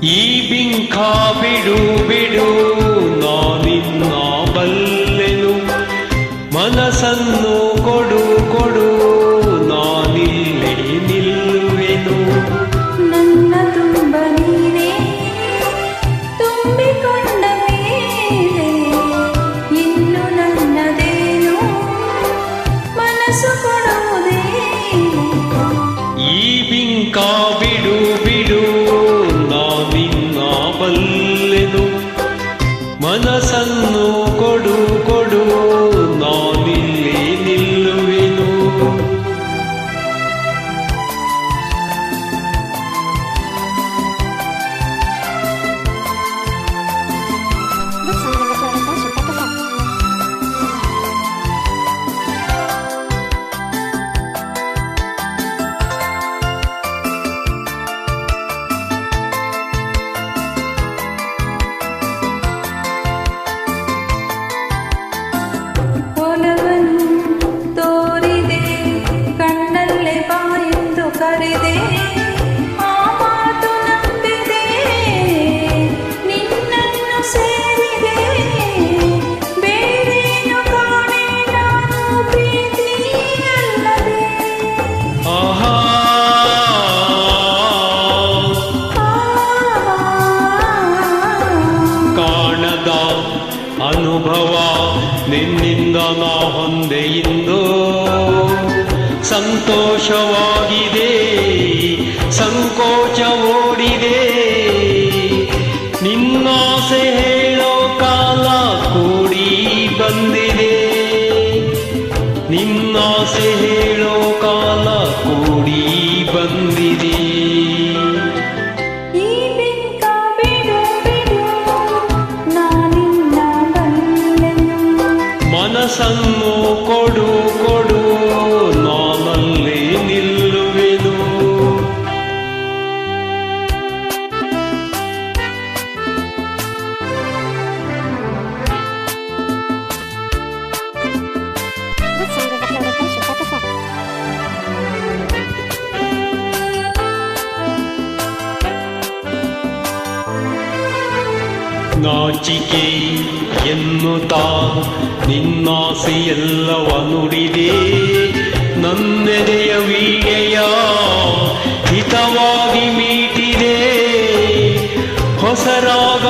ಈ ಬಿಂಕ ಬಿಡು ಬಿಡು ನಾನಿನ್ನ ಬಲ್ಲೆನು, ಮನಸ್ಸನ್ನು ಕೊಡು ಕೊಡು ನಾನಿಲ್ಲೇ ನಿಲ್ಲುವೆನು. ನನ್ನ ತುಂಬ ನೀನೇ ತುಂಬಿಕೊಂಡ ಮೇಲೆ ಇನ್ನು ನನ್ನದೇನು ಮನಸ್ಸು ಕೊಡುವುದೇನು. ಈ ಬಿಂಕ ಬಿಡು ಬಿಡು ನಾನಿನ್ನ ಬಲ್ಲೆನು, ಮನಸ್ಸನ್ನು ಕೊಡು ಕೊಡು ನಾನಿಲ್ಲೇ ನಿಲ್ಲುವೆನು. ಕರೆದೆ ಆ ಮಾತು ನಂಬಿದೆ, ನಿನ್ನನ್ನು ಸೇರಿದೆ, ಬೇರೇನು ಕಾಣೆ ನಾನು ಪ್ರೀತಿಯಲ್ಲದೆ. ಆಹಾ ಕಾಣದ ಅನುಭವ ನಿನ್ನಿಂದ ನಾ ಹೊಂದೆಯಿಂದೋ, ಸಂತೋಷವಾಗಿದೆ ಸಂಕೋಚ ಓಡಿದೆ, ನಿನ್ನಾಸೆ ಹೇಳೋ ಕಾಲ ಕೂಡಿ ಬಂದಿದೆ, ನಿನ್ನಾಸೆ ಹೇಳೋ ಕಾಲ ಕೂಡಿ ಬಂದಿದೆ. ಈ ಬಿಂಕ ಬಿಡು ಬಿಡು ನಾನಿನ್ನ ಬಲ್ಲೆನು, ಮನಸ್ಸನ್ನು ಕೊಡು ಕೊಡು ನಾನಲ್ಲೇ ನಿಲ್ಲುವೆನು. ನಾಚಿಕೆ ಎನ್ನುತ್ತಾ ನಿನ್ನಾಸೆ ಎಲ್ಲವ ನುಡಿದೆ, ನನ್ನೆದೆಯ ವೀಣೆಯ ಹಿತವಾಗಿ ಮೀಟಿದೆ, ಹೊಸರಾಗ